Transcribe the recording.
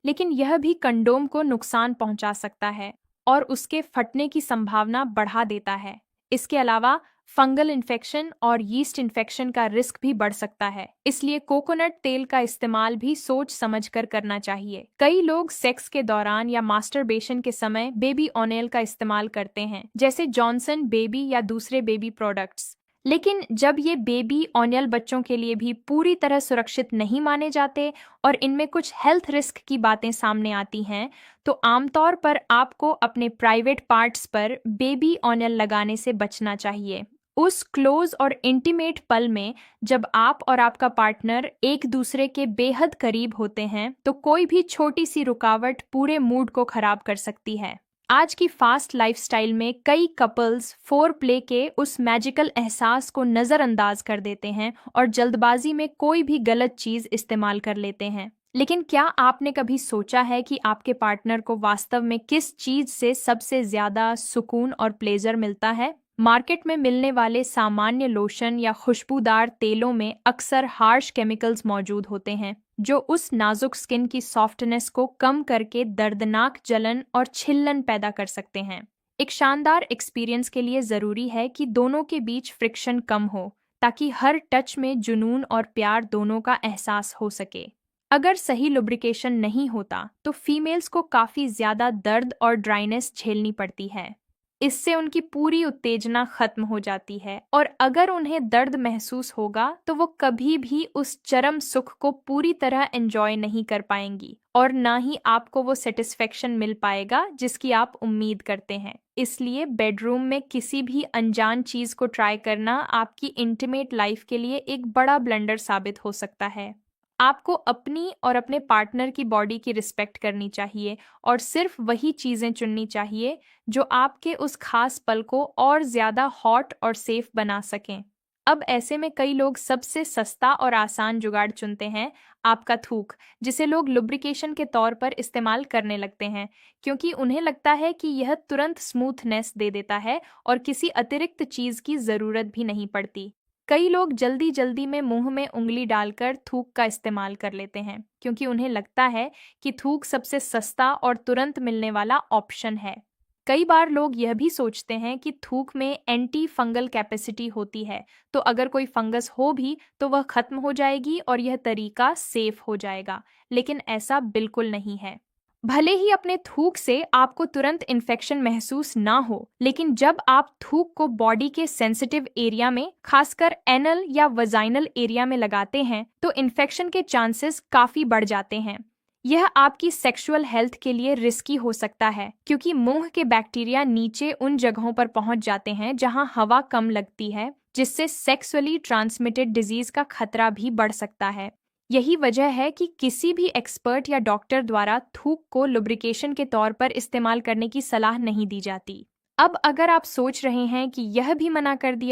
लेकिन यह भी कंडोम को नुकसान पहुंचा सकता है और उसके फटने की संभावना बढ़ा देता है। इसके अलावा फंगल इन्फेक्शन और यीस्ट इन्फेक्शन का रिस्क भी बढ़ सकता है, इसलिए कोकोनट तेल का इस्तेमाल भी सोच समझकर करना चाहिए। कई लोग सेक्स के दौरान या मास्टरबेशन के समय बेबी ऑनेल का इस्तेमाल करते हैं, जैसे जॉनसन बेबी या दूसरे बेबी प्रोडक्ट्स। लेकिन जब ये बेबी ऑनियल बच्चों के लिए भी पूरी तरह सुरक्षित नहीं माने जाते और इनमें कुछ हेल्थ रिस्क की बातें सामने आती हैं, तो आमतौर पर आपको अपने प्राइवेट पार्ट्स पर बेबी ऑनियल लगाने से बचना चाहिए। उस क्लोज और इंटीमेट पल में जब आप और आपका पार्टनर एक दूसरे के बेहद करीब होते हैं, तो कोई भी छोटी सी रुकावट पूरे मूड को खराब कर सकती है। आज की फास्ट लाइफस्टाइल में कई कपल्स फोर प्ले के उस मैजिकल एहसास को नज़रअंदाज कर देते हैं और जल्दबाजी में कोई भी गलत चीज़ इस्तेमाल कर लेते हैं। लेकिन क्या आपने कभी सोचा है कि आपके पार्टनर को वास्तव में किस चीज़ से सबसे ज़्यादा सुकून और प्लेजर मिलता है? मार्केट में मिलने वाले सामान्य लोशन या खुशबूदार तेलों में अक्सर हार्श केमिकल्स मौजूद होते हैं, जो उस नाजुक स्किन की सॉफ्टनेस को कम करके दर्दनाक जलन और छिल्लन पैदा कर सकते हैं। एक शानदार एक्सपीरियंस के लिए ज़रूरी है कि दोनों के बीच फ्रिक्शन कम हो, ताकि हर टच में जुनून और प्यार दोनों का एहसास हो सके। अगर सही लुब्रिकेशन नहीं होता, तो फीमेल्स को काफ़ी ज़्यादा दर्द और ड्राइनेस झेलनी पड़ती है। इससे उनकी पूरी उत्तेजना खत्म हो जाती है और अगर उन्हें दर्द महसूस होगा तो वो कभी भी उस चरम सुख को पूरी तरह एंजॉय नहीं कर पाएंगी और ना ही आपको वो सेटिस्फेक्शन मिल पाएगा जिसकी आप उम्मीद करते हैं। इसलिए बेडरूम में किसी भी अनजान चीज को ट्राई करना आपकी इंटीमेट लाइफ के लिए एक बड़ा ब्लंडर साबित हो सकता है। आपको अपनी और अपने पार्टनर की बॉडी की रिस्पेक्ट करनी चाहिए और सिर्फ वही चीज़ें चुननी चाहिए जो आपके उस खास पल को और ज़्यादा हॉट और सेफ बना सकें। अब ऐसे में कई लोग सबसे सस्ता और आसान जुगाड़ चुनते हैं, आपका थूक, जिसे लोग लुब्रिकेशन के तौर पर इस्तेमाल करने लगते हैं, क्योंकि उन्हें लगता है कि यह तुरंत स्मूथनेस दे देता है और किसी अतिरिक्त चीज़ की ज़रूरत भी नहीं पड़ती। कई लोग जल्दी जल्दी में मुंह में उंगली डालकर थूक का इस्तेमाल कर लेते हैं, क्योंकि उन्हें लगता है कि थूक सबसे सस्ता और तुरंत मिलने वाला ऑप्शन है। कई बार लोग यह भी सोचते हैं कि थूक में एंटी फंगल कैपेसिटी होती है, तो अगर कोई फंगस हो भी तो वह खत्म हो जाएगी और यह तरीका सेफ हो जाएगा, लेकिन ऐसा बिल्कुल नहीं है। भले ही अपने थूक से आपको तुरंत इन्फेक्शन महसूस ना हो, लेकिन जब आप थूक को बॉडी के सेंसिटिव एरिया में, खासकर एनल या वजाइनल एरिया में लगाते हैं, तो इन्फेक्शन के चांसेस काफी बढ़ जाते हैं। यह आपकी सेक्सुअल हेल्थ के लिए रिस्की हो सकता है, क्योंकि मुंह के बैक्टीरिया नीचे उन जगहों पर पहुंच जाते हैं जहां हवा कम लगती है, जिससे सेक्सुअली ट्रांसमिटेड डिजीज का खतरा भी बढ़ सकता है। यही वजह है कि किसी भी एक्सपर्ट या डॉक्टर द्वारा थूक को लुब्रिकेशन के तौर पर इस्तेमाल करने की सलाह नहीं दी जाती। अब अगर आप सोच रहे हैं कि यह भी मना कर दिया